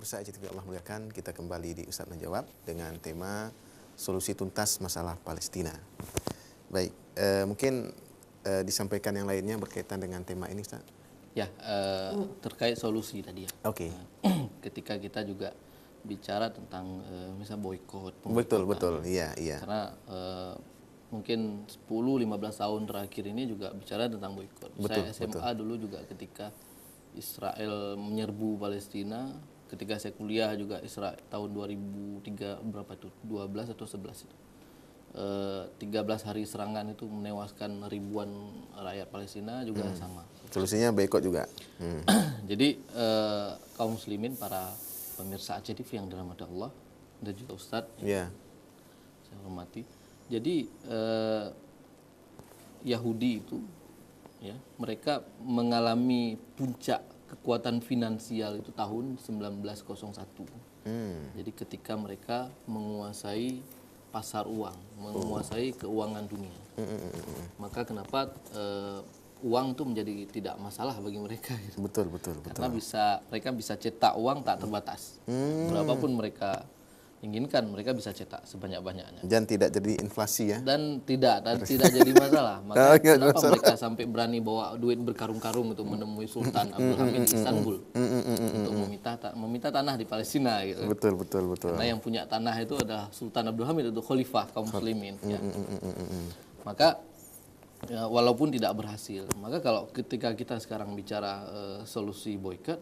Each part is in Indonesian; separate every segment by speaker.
Speaker 1: pemirsa ICTV Allah muliakan, kita kembali di Ustadz Menjawab dengan tema solusi tuntas masalah Palestina. Baik, mungkin disampaikan yang lainnya berkaitan dengan tema ini, Ustaz.
Speaker 2: Ya, terkait solusi tadi ya.
Speaker 1: Oke.
Speaker 2: Ketika kita juga bicara tentang misal boykot.
Speaker 1: Betul, iya.
Speaker 2: Karena mungkin 10-15 tahun terakhir ini juga bicara tentang boykot. Saya SMA dulu juga ketika Israel menyerbu Palestina, ketika saya kuliah juga Israel tahun 2003 berapa itu? 12 atau 11 itu. 13 hari serangan itu menewaskan ribuan rakyat Palestina juga sama.
Speaker 1: Solusinya boykot juga.
Speaker 2: Jadi kaum muslimin, para pemirsa ACTV yang dirahmati Allah dan juga Ustadz,
Speaker 1: Iya.
Speaker 2: saya hormati. Jadi Yahudi itu, ya, mereka mengalami puncak kekuatan finansial itu tahun 1901. Jadi ketika mereka menguasai pasar uang, menguasai keuangan dunia. Maka kenapa uang itu menjadi tidak masalah bagi mereka? Gitu.
Speaker 1: Betul.
Speaker 2: Karena mereka bisa cetak uang tak terbatas. Berapapun mereka inginkan, mereka bisa cetak sebanyak-banyaknya.
Speaker 1: Dan tidak jadi inflasi ya.
Speaker 2: Dan tidak jadi masalah. Maka kenapa mereka sampai berani bawa duit berkarung-karung untuk menemui Sultan Abdul Hamid di Istanbul untuk meminta tanah di Palestina gitu.
Speaker 1: Betul.
Speaker 2: Karena yang punya tanah itu adalah Sultan Abdul Hamid, itu khalifah kaum muslimin. Ya. Maka ya, walaupun tidak berhasil, maka ketika kita sekarang bicara solusi boykot,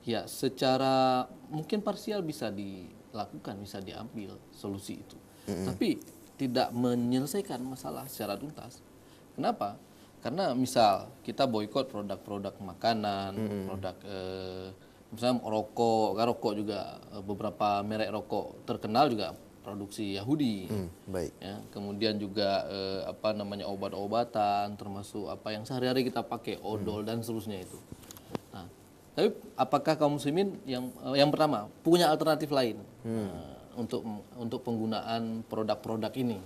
Speaker 2: ya secara mungkin parsial bisa dilakukan, bisa diambil solusi itu. Tapi tidak menyelesaikan masalah secara tuntas. Kenapa? Karena misal kita boykot produk-produk makanan, produk misalnya rokok juga, beberapa merek rokok terkenal juga produksi Yahudi.
Speaker 1: Baik.
Speaker 2: Ya, kemudian juga obat-obatan, termasuk apa yang sehari-hari kita pakai, odol dan seterusnya itu. Nah, tapi apakah kaum muslimin yang pertama punya alternatif lain untuk penggunaan produk-produk ini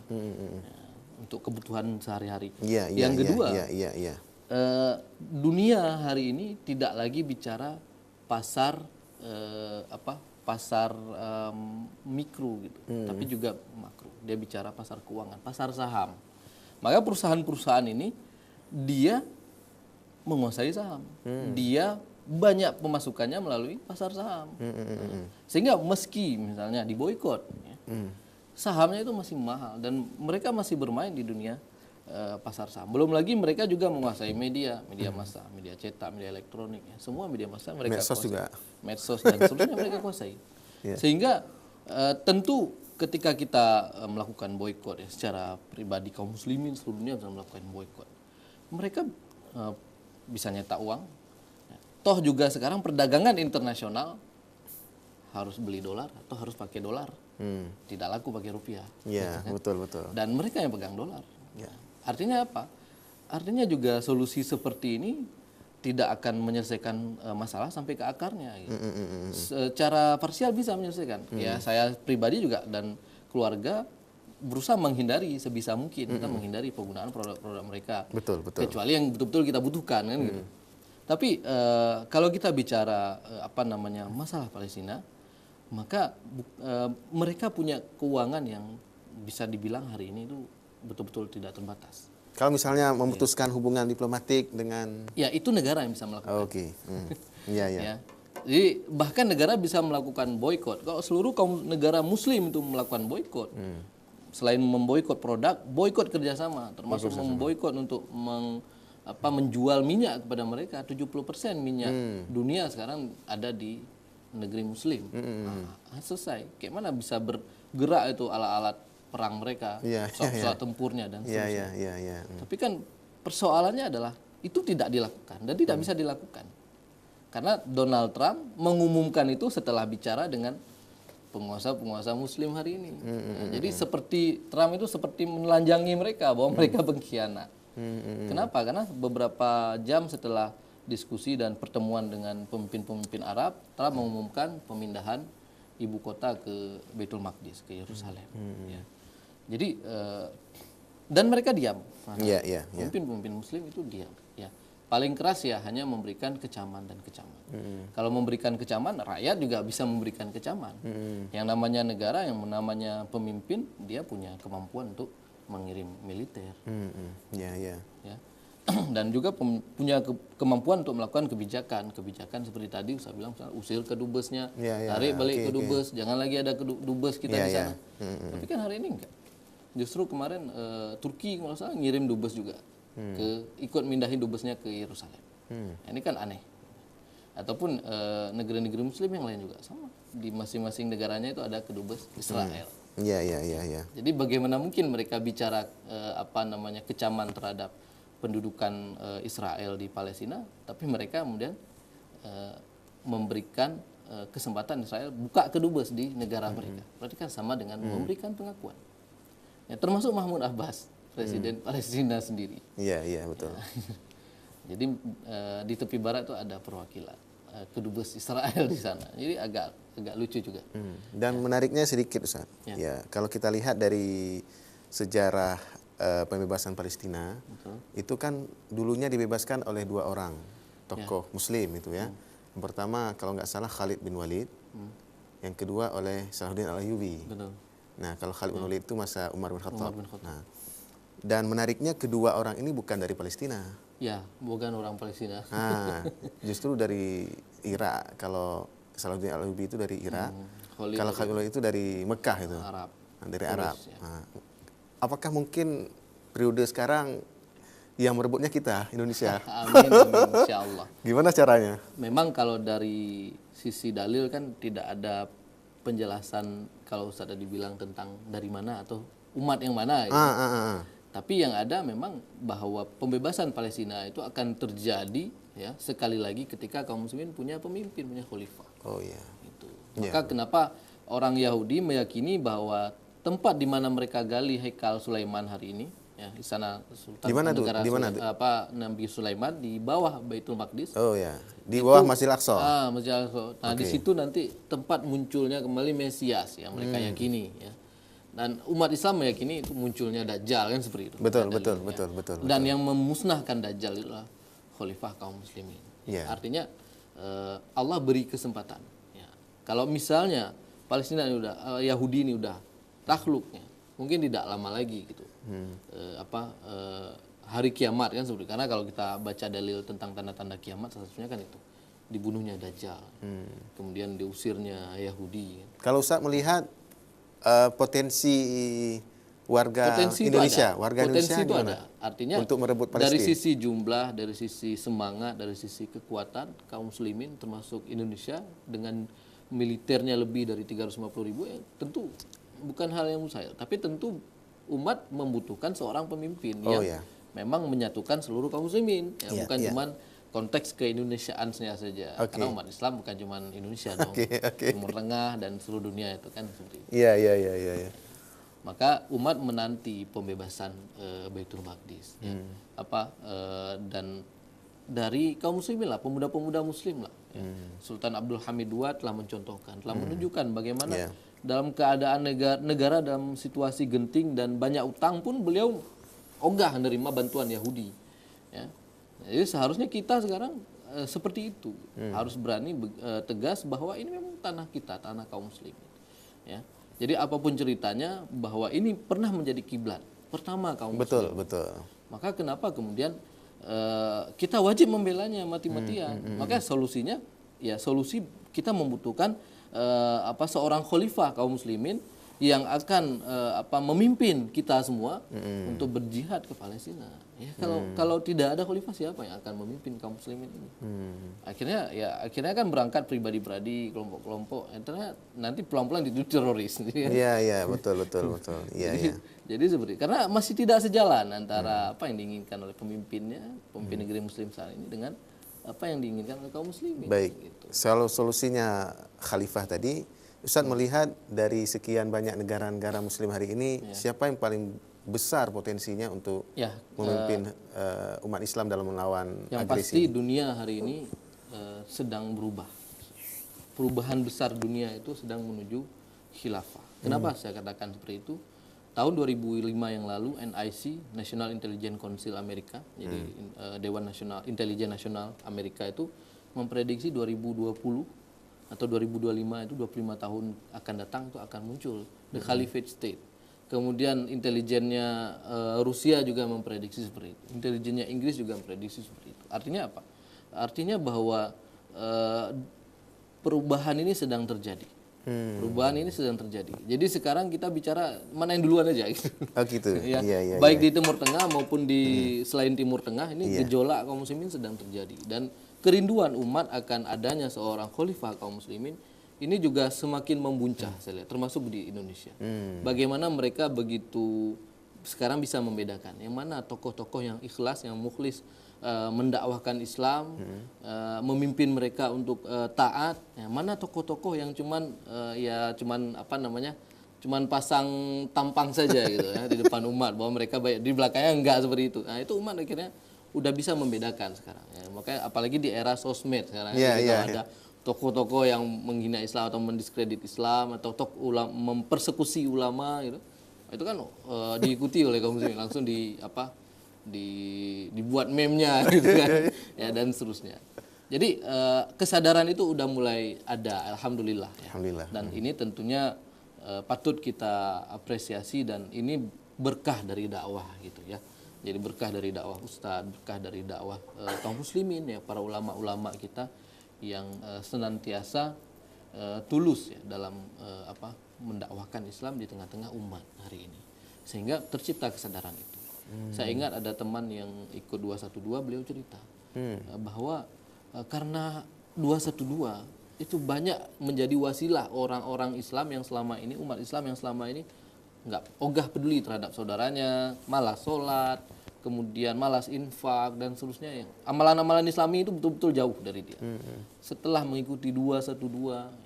Speaker 2: untuk kebutuhan sehari-hari? Yang kedua, dunia hari ini tidak lagi bicara pasar pasar mikro gitu, tapi juga makro. Dia bicara pasar keuangan, pasar saham. Maka perusahaan-perusahaan ini dia menguasai saham. Dia banyak pemasukannya melalui pasar saham. Sehingga meski misalnya diboikot, ya, sahamnya itu masih mahal dan mereka masih bermain di dunia pasar saham. Belum lagi mereka juga menguasai media massa, media cetak, media elektronik, ya. Semua media massa mereka
Speaker 1: medsos
Speaker 2: kuasai.
Speaker 1: juga.
Speaker 2: Medsos dan seterusnya mereka kuasai. Sehingga tentu ketika kita melakukan boykot, ya, secara pribadi kaum muslimin seluruh dunia bisa melakukan boykot. Mereka bisa nyetak uang. Ya. Toh juga sekarang perdagangan internasional harus beli dolar atau harus pakai dolar. Tidak laku pakai rupiah.
Speaker 1: Iya,
Speaker 2: gitu kan?
Speaker 1: betul.
Speaker 2: Dan mereka yang pegang dolar.
Speaker 1: Ya.
Speaker 2: Artinya apa? Artinya juga solusi seperti ini tidak akan menyelesaikan masalah sampai ke akarnya. Gitu. Secara parsial bisa menyelesaikan. Ya, saya pribadi juga dan keluarga berusaha menghindari sebisa mungkin kita menghindari penggunaan produk-produk mereka.
Speaker 1: Betul.
Speaker 2: Kecuali yang betul-betul kita butuhkan kan gitu. Tapi kalau kita bicara masalah Palestina, maka mereka punya keuangan yang bisa dibilang hari ini itu betul-betul tidak terbatas.
Speaker 1: Kalau misalnya memutuskan hubungan diplomatik dengan...
Speaker 2: Ya, itu negara yang bisa melakukan.
Speaker 1: Oke. Iya.
Speaker 2: Ya. Jadi bahkan negara bisa melakukan boykot. Kalau seluruh kaum negara muslim itu melakukan boykot, selain memboykot produk, boykot kerjasama, termasuk memboykot untuk menjual minyak kepada mereka. 70% minyak dunia sekarang ada di negeri muslim. Selesai. Kayak mana bisa bergerak itu alat-alat perang mereka, pesawat tempurnya dan seterusnya.
Speaker 1: Iya.
Speaker 2: Tapi kan persoalannya adalah itu tidak dilakukan dan tidak bisa dilakukan. Karena Donald Trump mengumumkan itu setelah bicara dengan penguasa-penguasa muslim hari ini. Jadi seperti Trump itu seperti menelanjangi mereka bahwa mereka pengkhianat. Kenapa? Karena beberapa jam setelah diskusi dan pertemuan dengan pemimpin-pemimpin Arab, Trump mengumumkan pemindahan ibu kota ke Baitul Maqdis, ke Yerusalem. Ya. Jadi dan mereka diam. Pemimpin-pemimpin muslim itu diam. Ya. paling keras ya hanya memberikan kecaman dan kecaman. Kalau memberikan kecaman, rakyat juga bisa memberikan kecaman. Yang namanya negara, yang namanya pemimpin, dia punya kemampuan untuk mengirim militer.
Speaker 1: Ya, ya.
Speaker 2: Ya. Dan juga punya kemampuan untuk melakukan kebijakan seperti tadi saya bilang, misalnya usir ke dubesnya, tarik balik ke dubes, jangan lagi ada dubes kita di sana. Tapi kan hari ini enggak. Justru kemarin Turki kalau salah ngirim dubes juga ikut mindahin dubesnya ke Yerusalem. Nah, ini kan aneh. Ataupun negara-negara Muslim yang lain juga sama, di masing-masing negaranya itu ada kedubes Israel.
Speaker 1: Ya, ya, ya, ya.
Speaker 2: Jadi bagaimana mungkin mereka bicara kecaman terhadap pendudukan Israel di Palestina, tapi mereka kemudian memberikan kesempatan Israel buka kedubes di negara mereka. Berarti kan sama dengan memberikan pengakuan. Ya, termasuk Mahmud Abbas, presiden Palestina sendiri.
Speaker 1: Iya, iya, betul.
Speaker 2: Jadi di tepi barat itu ada perwakilan kedubes Israel di sana. Jadi agak lucu juga.
Speaker 1: Dan menariknya sedikit, Ustaz. Ya, kalau kita lihat dari sejarah pembebasan Palestina, itu kan dulunya dibebaskan oleh 2 orang tokoh Muslim itu ya. Yang pertama kalau nggak salah Khalid bin Walid, yang kedua oleh Salahuddin Al-Ayyubi.
Speaker 2: Betul.
Speaker 1: Nah, kalau Khalid bin Walid itu masa Umar bin Khattab.
Speaker 2: Umar bin Khattab.
Speaker 1: Nah, dan menariknya kedua orang ini bukan dari Palestina.
Speaker 2: Ya, bukan orang Palestina.
Speaker 1: Nah, justru dari Irak. Kalau Salahuddin Al-Ayyubi itu dari Irak. Kalau Khalid bin Walid itu dari Mekah itu.
Speaker 2: Arab.
Speaker 1: Nah, dari Arab. Ya. Nah, apakah mungkin periode sekarang yang merebutnya kita, Indonesia?
Speaker 2: Amin, insya Allah.
Speaker 1: Gimana caranya?
Speaker 2: Memang kalau dari sisi dalil kan tidak ada penjelasan kalau Ustaz tadi bilang tentang dari mana atau umat yang mana. Gitu. Tapi yang ada memang bahwa pembebasan Palestina itu akan terjadi ya sekali lagi ketika kaum muslimin punya pemimpin, punya khalifah.
Speaker 1: Oh iya.
Speaker 2: Itu. Maka kenapa orang Yahudi meyakini bahwa tempat di mana mereka gali Hekal Sulaiman hari ini, ya istana Sultan negara Nabi Sulaiman di bawah Baitul Maqdis.
Speaker 1: Oh ya, di bawah Masjid Al-Aqsa.
Speaker 2: Masjid Al-Aqsa. Nah, di situ nanti tempat munculnya kembali Mesias yang mereka yakini ya. Dan umat Islam meyakini itu munculnya Dajjal kan seperti itu.
Speaker 1: Betul.
Speaker 2: Dan yang memusnahkan Dajjal itulah khalifah kaum muslimin.
Speaker 1: Yeah.
Speaker 2: Artinya Allah beri kesempatan ya. Kalau misalnya Palestina ini udah Yahudi ini udah takhluknya, mungkin tidak lama lagi gitu. Hari kiamat kan seperti, karena kalau kita baca dalil tentang tanda-tanda kiamat salah satunya kan itu dibunuhnya Dajjal, kemudian diusirnya Yahudi.
Speaker 1: Kalau Ustaz melihat potensi warga Indonesia,
Speaker 2: potensi itu ada. Artinya
Speaker 1: untuk merebut Palestina.
Speaker 2: Dari sisi jumlah, dari sisi semangat, dari sisi kekuatan kaum muslimin termasuk Indonesia dengan militernya lebih dari 350.000 ya tentu bukan hal yang mustahil. Tapi tentu umat membutuhkan seorang pemimpin yang memang menyatukan seluruh kaum muslimin, ya, bukan cuman konteks keindonesiaannya saja. Karena umat Islam bukan cuma Indonesia dong. Timur Tengah dan seluruh dunia itu kan seperti itu.
Speaker 1: Iya.
Speaker 2: Maka umat menanti pembebasan Baitul Maqdis. Dan dari kaum muslimin lah, pemuda-pemuda muslim lah. Ya. Sultan Abdul Hamid II telah mencontohkan, telah menunjukkan bagaimana dalam keadaan negara dalam situasi genting dan banyak utang pun beliau ogah menerima bantuan Yahudi. Ya. Jadi seharusnya kita sekarang seperti itu, harus berani tegas bahwa ini memang tanah kita, tanah kaum muslimin. Ya. Jadi apapun ceritanya bahwa ini pernah menjadi kiblat pertama kaum muslimin. Betul. Maka kenapa kemudian kita wajib membelanya mati-matian? Maka solusinya ya solusi kita membutuhkan seorang khalifah kaum muslimin yang akan memimpin kita semua untuk berjihad ke Palestina. Ya, kalau tidak ada khalifah, siapa yang akan memimpin kaum muslimin ini? Akhirnya kan berangkat pribadi-pribadi, kelompok-kelompok. Nanti pelan-pelan itu teroris.
Speaker 1: Iya, betul.
Speaker 2: Jadi seperti karena masih tidak sejalan antara apa yang diinginkan oleh pemimpin negeri muslim saat ini dengan apa yang diinginkan oleh kaum muslimin.
Speaker 1: Baik.
Speaker 2: Gitu.
Speaker 1: Kalau solusinya khalifah tadi, Ustaz melihat dari sekian banyak negara-negara muslim hari ini, siapa yang paling besar potensinya untuk memimpin umat Islam dalam melawan
Speaker 2: yang
Speaker 1: agresi?
Speaker 2: Pasti dunia hari ini sedang berubah. Perubahan besar dunia itu sedang menuju khilafah. Kenapa saya katakan seperti itu? tahun 2005 yang lalu NIC, National Intelligence Council Amerika, jadi Dewan Nasional Intelijen Nasional Amerika itu memprediksi 2020 atau 2025 itu 25 tahun akan datang itu akan muncul the Caliphate State. Kemudian intelijennya Rusia juga memprediksi seperti itu. Intelijennya Inggris juga memprediksi seperti itu. Artinya apa? Artinya bahwa perubahan ini sedang terjadi. Perubahan ini sedang terjadi. Jadi sekarang kita bicara mana yang duluan aja gitu.
Speaker 1: Oh gitu.
Speaker 2: Ya,
Speaker 1: Iya.
Speaker 2: baik di Timur Tengah maupun di selain Timur Tengah ini gejolak kaum muslimin sedang terjadi dan kerinduan umat akan adanya seorang khalifah kaum muslimin ini juga semakin membuncah saya lihat termasuk di Indonesia. Bagaimana mereka begitu sekarang bisa membedakan yang mana tokoh-tokoh yang ikhlas, yang mukhlis mendakwahkan Islam, memimpin mereka untuk taat. Yang mana tokoh-tokoh yang cuman cuman pasang tampang saja gitu ya di depan umat bahwa mereka baik, di belakangnya enggak seperti itu. Nah, itu umat akhirnya udah bisa membedakan sekarang ya. Makanya apalagi di era sosmed sekarang ada tokoh-tokoh yang menghina Islam atau mendiskredit Islam atau mempersekusi ulama gitu. Itu kan diikuti oleh kaum muslimin langsung dibuat meme-nya gitu kan ya dan seterusnya. Jadi kesadaran itu udah mulai ada alhamdulillah ya.
Speaker 1: Alhamdulillah.
Speaker 2: Dan ini tentunya patut kita apresiasi dan ini berkah dari dakwah gitu ya. Jadi berkah dari dakwah ustadz, berkah dari dakwah kaum muslimin ya, para ulama-ulama kita yang senantiasa tulus ya dalam mendakwahkan Islam di tengah-tengah umat hari ini. Sehingga tercipta kesadaran itu. Saya ingat ada teman yang ikut 212, beliau cerita bahwa karena 212 itu banyak menjadi wasilah orang-orang Islam yang selama ini, umat Islam yang selama ini nggak ogah peduli terhadap saudaranya, malas sholat, kemudian malas infak dan seterusnya. Yang amalan-amalan Islami itu betul-betul jauh dari dia. Setelah mengikuti 212,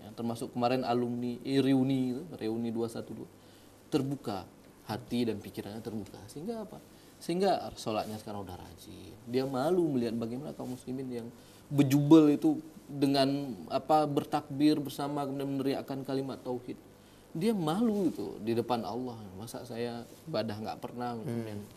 Speaker 2: ya, termasuk kemarin alumni reuni 212, terbuka hati dan pikirannya terbuka. Sehingga apa? Sehingga sholatnya sekarang udah rajin. Dia malu melihat bagaimana kaum muslimin yang bejubel itu dengan bertakbir bersama kemudian meneriakkan kalimat tauhid. Dia malu itu di depan Allah. Masa saya ibadah nggak pernah.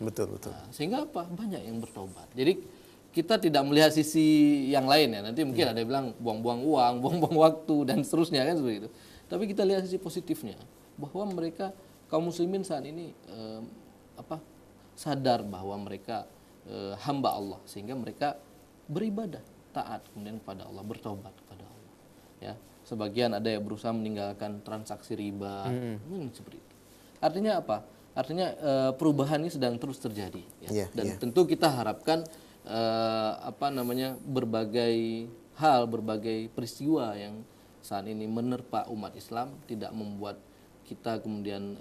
Speaker 1: Betul.
Speaker 2: Nah, sehingga apa? Banyak yang bertobat. Jadi kita tidak melihat sisi yang lain ya. Nanti mungkin ada yang bilang buang-buang uang, buang-buang waktu dan seterusnya kan seperti itu. Tapi kita lihat sisi positifnya bahwa mereka kaum muslimin saat ini sadar bahwa mereka hamba Allah sehingga mereka beribadah taat kemudian kepada Allah, bertobat kepada Allah. Ya, sebagian ada yang berusaha meninggalkan transaksi riba, seperti itu. Artinya apa? Artinya perubahan ini sedang terus terjadi. Ya. Dan tentu kita harapkan berbagai hal, berbagai peristiwa yang saat ini menerpa umat Islam tidak membuat kita kemudian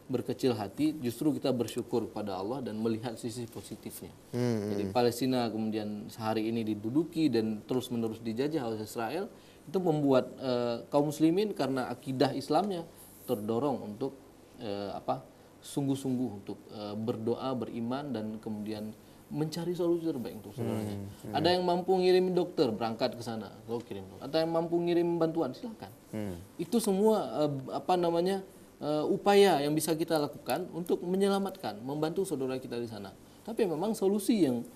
Speaker 2: berkecil hati, justru kita bersyukur kepada Allah dan melihat sisi positifnya. Jadi Palestina kemudian sehari ini diduduki dan terus-menerus dijajah oleh Israel, itu membuat kaum muslimin karena akidah Islamnya terdorong untuk sungguh-sungguh untuk berdoa, beriman dan kemudian mencari solusi terbaik untuk saudaranya. Ada yang mampu ngirim dokter berangkat ke sana, kirim. Ada yang mampu ngirim bantuan, silakan. Itu semua upaya yang bisa kita lakukan untuk menyelamatkan, membantu saudara kita di sana. Tapi memang solusi yang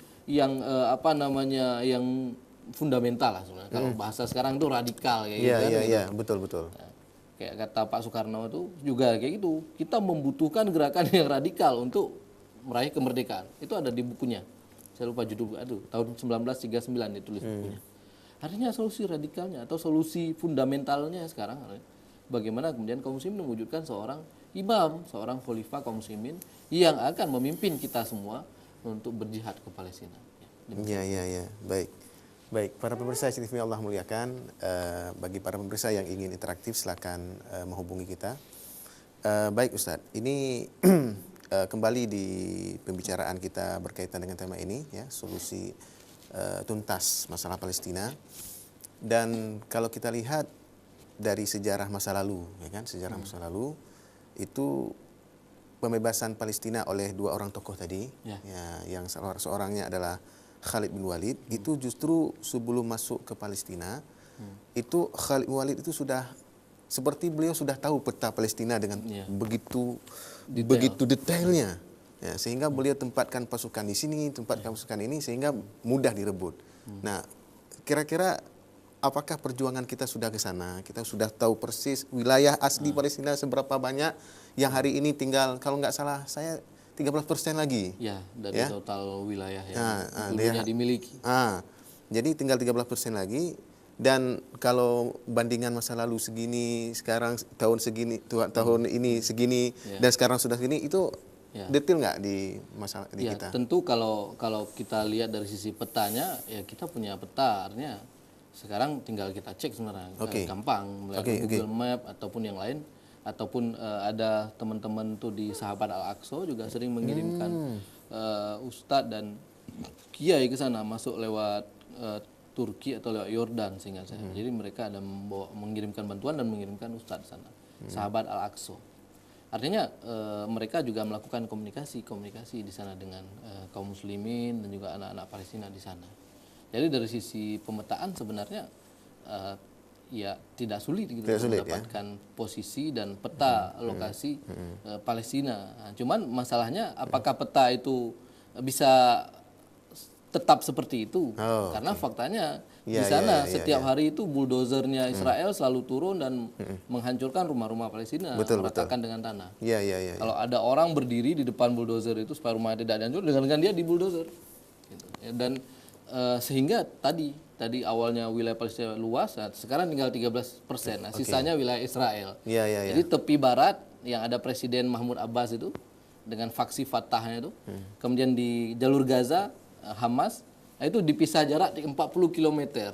Speaker 2: fundamental lah sebenarnya. Kalau bahasa sekarang itu radikal kayak gitu.
Speaker 1: Iya, betul.
Speaker 2: Nah, kayak kata Pak Soekarno itu juga kayak gitu. Kita membutuhkan gerakan yang radikal untuk meraih kemerdekaan. Itu ada di bukunya. Saya lupa judul tahun 1939 ditulis bukunya. Artinya solusi radikalnya atau solusi fundamentalnya sekarang bagaimana kemudian kaum muslimin mewujudkan seorang imam, seorang khalifah kaum muslimin yang akan memimpin kita semua untuk berjihad ke Palestina.
Speaker 1: Iya. Baik, para pemirsa TV Allah muliakan, bagi para pemirsa yang ingin interaktif silakan menghubungi kita. Baik Ustadz, ini kembali di pembicaraan kita berkaitan dengan tema ini ya, solusi tuntas masalah Palestina. Dan kalau kita lihat dari sejarah masa lalu, ya kan, sejarah masa lalu itu pembebasan Palestina oleh dua orang tokoh tadi, ya, yang seorangnya adalah Khalid bin Walid, itu justru sebelum masuk ke Palestina, itu Khalid bin Walid itu sudah seperti beliau sudah tahu peta Palestina dengan
Speaker 2: Iya.
Speaker 1: begitu
Speaker 2: Detail.
Speaker 1: begitu detailnya. Ya, sehingga beliau tempatkan pasukan di sini, tempatkan pasukan ini sehingga mudah direbut. Nah, kira-kira apakah perjuangan kita sudah ke sana? Kita sudah tahu persis wilayah asli Palestina seberapa banyak yang hari ini tinggal, kalau nggak salah saya 13% lagi.
Speaker 2: Ya, dari
Speaker 1: Ya.
Speaker 2: total wilayah yang
Speaker 1: Nah,
Speaker 2: dulunya dimiliki.
Speaker 1: Jadi tinggal 13% lagi. Dan kalau bandingan masa lalu segini, sekarang tahun segini, tahun ini segini,
Speaker 2: Ya.
Speaker 1: dan sekarang sudah segini, itu
Speaker 2: Ya.
Speaker 1: detail nggak di masalah di
Speaker 2: Ya,
Speaker 1: kita?
Speaker 2: tentu kalau kita lihat dari sisi petanya, ya kita punya peta, artinya sekarang tinggal kita cek sebenarnya.
Speaker 1: Oke.
Speaker 2: Gampang melalui
Speaker 1: Oke,
Speaker 2: Google Map ataupun yang lain, ataupun ada teman-teman tuh di Sahabat Al-Aqsa juga sering mengirimkan ustadz dan kiai ke sana, masuk lewat Turki atau lewat Yordan seingat saya. Jadi mereka ada mengirimkan bantuan dan mengirimkan ustadz sana. Sahabat Al-Aqsa. Artinya mereka juga melakukan komunikasi di sana dengan kaum muslimin dan juga anak-anak Palestina di sana. Jadi dari sisi pemetaan sebenarnya ya tidak sulit gitu
Speaker 1: Tidak sulit,
Speaker 2: mendapatkan posisi dan peta lokasi Palestina. Nah, cuman masalahnya apakah peta itu bisa tetap seperti itu?
Speaker 1: Oh,
Speaker 2: Karena faktanya
Speaker 1: Ya,
Speaker 2: di sana
Speaker 1: ya, ya,
Speaker 2: setiap hari itu buldozernya Israel selalu turun dan menghancurkan rumah-rumah Palestina,
Speaker 1: Betul,
Speaker 2: meratakan dengan tanah.
Speaker 1: Iya, iya, iya.
Speaker 2: Kalau ada orang berdiri di depan bulldozer itu supaya rumahnya tidak dihancur, dengan dia di bulldozer. Gitu. Ya, dan sehingga tadi awalnya wilayah Palestina luas, nah, sekarang tinggal 13%. Nah, sisanya wilayah Israel.
Speaker 1: Iya, iya, iya.
Speaker 2: Jadi tepi barat yang ada Presiden Mahmud Abbas itu dengan faksi Fatahnya itu, kemudian di jalur Gaza Hamas, nah, itu dipisah jarak di 40 km.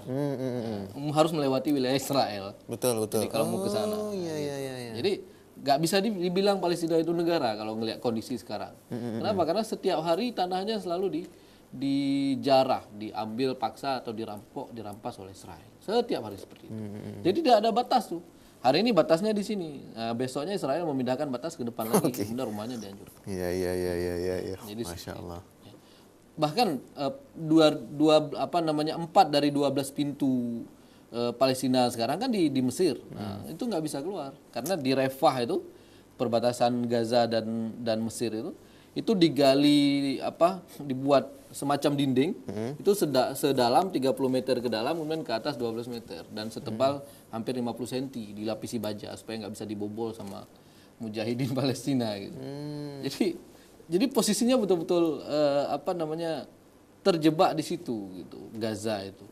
Speaker 2: Harus melewati wilayah Israel.
Speaker 1: Betul.
Speaker 2: Jadi kalau mau ke sana.
Speaker 1: Oh, iya, iya, iya.
Speaker 2: Jadi nggak bisa dibilang Palestina itu negara kalau ngelihat kondisi sekarang. Kenapa? Karena setiap hari tanahnya selalu dijarah, diambil paksa atau dirampas oleh Israel. Setiap hari seperti itu. Jadi tidak ada batas tuh. Hari ini batasnya di sini. Nah, besoknya Israel memindahkan batas ke depan lagi, kemudian rumahnya dihancurkan.
Speaker 1: Iya.
Speaker 2: Jadi
Speaker 1: Masya Allah.
Speaker 2: Bahkan 4 dari 12 pintu Palestina sekarang kan di Mesir. Nah, itu nggak bisa keluar karena di Rafah itu perbatasan Gaza dan Mesir itu digali dibuat semacam dinding itu sedalam 30 meter ke dalam, kemudian ke atas 12 meter dan setebal hampir 50 cm, dilapisi baja supaya nggak bisa dibobol sama mujahidin Palestina gitu. Jadi posisinya betul-betul terjebak di situ gitu, Gaza itu.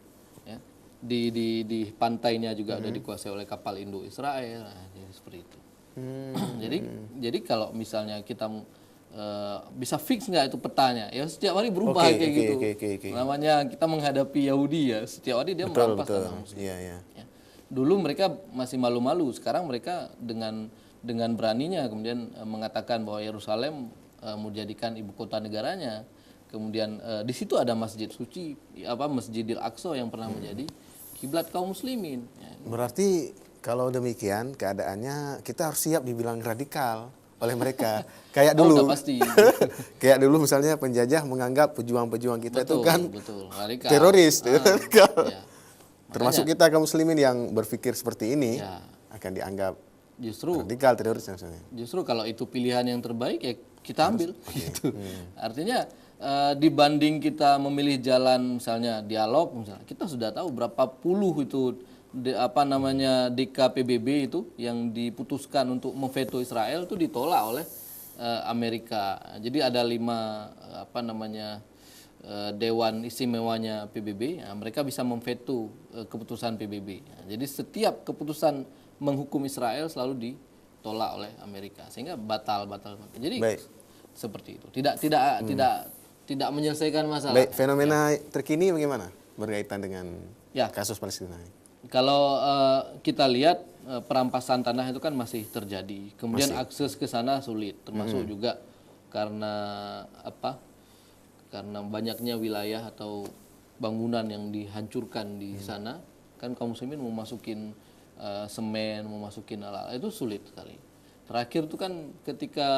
Speaker 2: Ya. Di pantainya juga udah dikuasai oleh kapal Indo Israel, nah, jadi seperti itu. Jadi kalau misalnya kita bisa fix nggak itu petanya, ya setiap hari berubah kayak gitu.
Speaker 1: Oke.
Speaker 2: Namanya kita menghadapi Yahudi ya, setiap hari dia merampas tanah muslim.
Speaker 1: Iya.
Speaker 2: Ya. Dulu mereka masih malu-malu, sekarang mereka dengan beraninya kemudian mengatakan bahwa Yerusalem mau dijadikan ibu kota negaranya. Kemudian di situ ada masjid suci, Masjidil Aqsa yang pernah menjadi kiblat kaum muslimin. Ya.
Speaker 1: Berarti kalau demikian keadaannya kita harus siap dibilang radikal oleh mereka. Kayak dulu.
Speaker 2: Udah pasti.
Speaker 1: Kayak dulu misalnya penjajah menganggap pejuang-pejuang kita itu kan
Speaker 2: radikal.
Speaker 1: teroris. Radikal.
Speaker 2: Ya.
Speaker 1: Termasuk kita kaum muslimin yang berpikir seperti ini
Speaker 2: Ya.
Speaker 1: akan dianggap
Speaker 2: Justru
Speaker 1: radikal teroris misalnya.
Speaker 2: Justru kalau itu pilihan yang terbaik ya kita ambil gitu. Artinya dibanding kita memilih jalan misalnya dialog misalnya, kita sudah tahu berapa puluh itu DKPBB itu yang diputuskan untuk memveto Israel itu ditolak oleh Amerika. Jadi ada 5 dewan istimewanya PBB, ya, mereka bisa memveto keputusan PBB. Ya, jadi setiap keputusan menghukum Israel selalu ditolak oleh Amerika sehingga batal. Jadi seperti itu. Tidak menyelesaikan masalah.
Speaker 1: Baik, fenomena terkini bagaimana berkaitan dengan kasus Palestina?
Speaker 2: Kalau kita lihat perampasan tanah itu kan masih terjadi. Kemudian akses ke sana sulit, termasuk juga karena karena banyaknya wilayah atau bangunan yang dihancurkan di sana. Kan kaum muslimin mau masukin semen, mau masukin alat itu sulit sekali. Terakhir itu kan ketika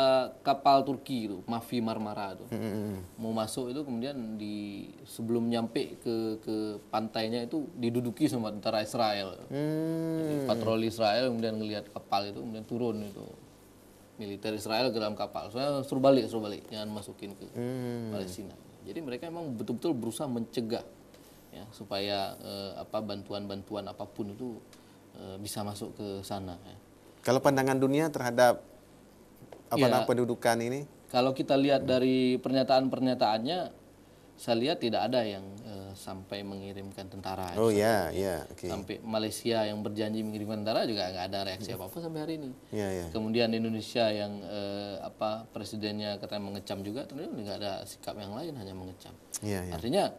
Speaker 2: kapal Turki itu, Mavi Marmara itu, mau masuk itu kemudian sebelum nyampe ke pantainya itu diduduki sama tentara Israel. Jadi patroli Israel kemudian ngelihat kapal itu kemudian turun itu militer Israel ke dalam kapal. Soalnya suruh balik, jangan masukin ke Palestina. Jadi mereka memang betul-betul berusaha mencegah ya supaya bantuan-bantuan apapun itu bisa masuk ke sana. Ya.
Speaker 1: Kalau pandangan dunia terhadap pendudukan ini?
Speaker 2: Kalau kita lihat dari pernyataan-pernyataannya, saya lihat tidak ada yang sampai mengirimkan tentara.
Speaker 1: Oh ya, oke.
Speaker 2: Sampai Malaysia yang berjanji mengirimkan tentara juga nggak ada reaksi apa-apa sampai hari ini.
Speaker 1: Ya.
Speaker 2: Kemudian Indonesia yang presidennya katanya mengecam juga, ternyata nggak ada sikap yang lain, hanya mengecam.
Speaker 1: Ya.
Speaker 2: Artinya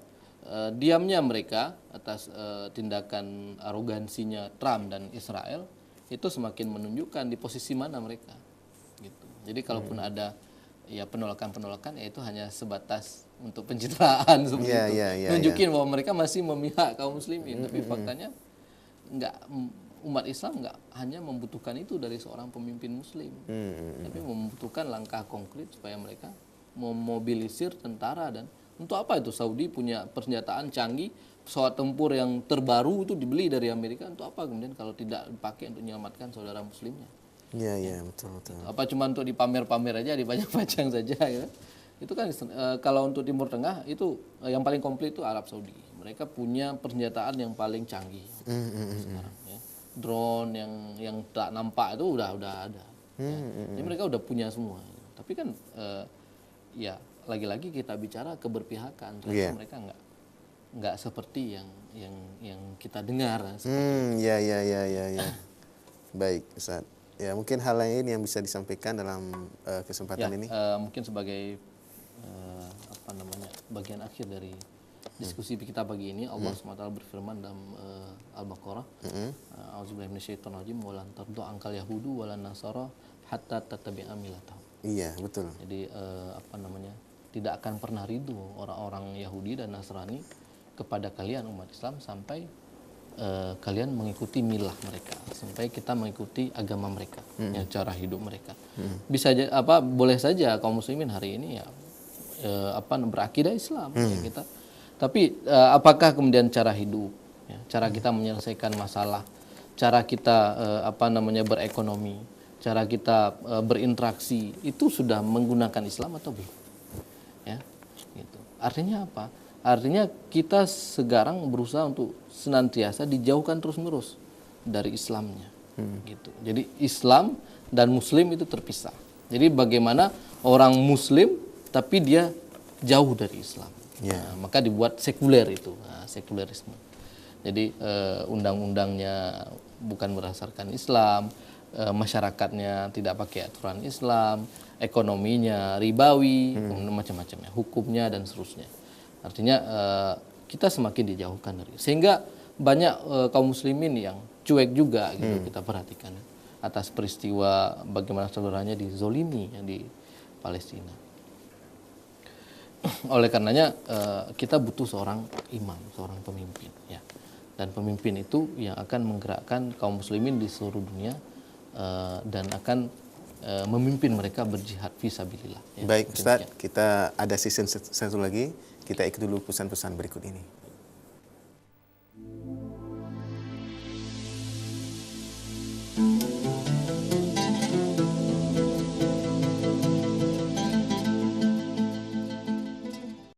Speaker 2: diamnya mereka atas tindakan arogansinya Trump dan Israel itu semakin menunjukkan di posisi mana mereka gitu. Jadi kalaupun ada ya penolakan ya itu hanya sebatas untuk pencitraan seperti itu. Nunjukin bahwa mereka masih memihak kaum muslimin, tapi faktanya umat Islam nggak hanya membutuhkan itu dari seorang pemimpin muslim. Tapi membutuhkan langkah konkret supaya mereka memobilisir tentara. Dan untuk apa itu Saudi punya persenjataan canggih, pesawat tempur yang terbaru itu dibeli dari Amerika, untuk apa kemudian kalau tidak dipakai untuk menyelamatkan saudara muslimnya?
Speaker 1: Iya, betul.
Speaker 2: Apa cuma untuk dipamer-pamer aja, dipajang-pajang saja ya? Itu kan kalau untuk Timur Tengah itu yang paling komplit itu Arab Saudi. Mereka punya persenjataan yang paling canggih sekarang ya. Drone yang tak nampak itu udah ada. Ya. Jadi mereka udah punya semua. Tapi kan ya lagi-lagi kita bicara keberpihakan. Ternyata mereka nggak seperti yang kita dengar.
Speaker 1: Ya. Baik, Ustaz. Ya, mungkin hal lain yang bisa disampaikan dalam kesempatan ini.
Speaker 2: Mungkin sebagai bagian akhir dari diskusi kita pagi ini, Allah SWT berfirman dalam Al-Baqarah, A'udzubillahi minasyaitonirrajim, wa lan tardu angkal yahudu wa lan nasara hatta tattabi'a millatahum.
Speaker 1: Iya, betul.
Speaker 2: Jadi tidak akan pernah ridho orang-orang Yahudi dan Nasrani kepada kalian umat Islam sampai kalian mengikuti milah mereka, sampai kita mengikuti agama mereka, ya, cara hidup mereka. Bisa boleh saja kaum muslimin hari ini ya berakidah Islam ya kita. Tapi apakah kemudian cara hidup, ya, cara kita menyelesaikan masalah, cara kita berekonomi, cara kita berinteraksi itu sudah menggunakan Islam atau belum? Ya, gitu. Artinya apa? Artinya kita sekarang berusaha untuk senantiasa dijauhkan terus-menerus dari Islamnya, gitu. Jadi Islam dan Muslim itu terpisah. Jadi bagaimana orang Muslim tapi dia jauh dari Islam, maka dibuat sekuler itu, sekulerisme. Jadi undang-undangnya bukan berdasarkan Islam, masyarakatnya tidak pakai aturan Islam, ekonominya ribawi, macam-macamnya, hukumnya dan seterusnya. Artinya kita semakin dijauhkan dari, sehingga banyak kaum muslimin yang cuek juga gitu kita perhatikan atas peristiwa bagaimana saudaranya dizolimi di Palestina. Oleh karenanya kita butuh seorang imam, seorang pemimpin ya. Dan pemimpin itu yang akan menggerakkan kaum muslimin di seluruh dunia dan akan memimpin mereka berjihad fisabilillah ya.
Speaker 1: Baik Ustaz, kita ada season satu lagi. Kita ikuti dulu pesan-pesan berikut ini.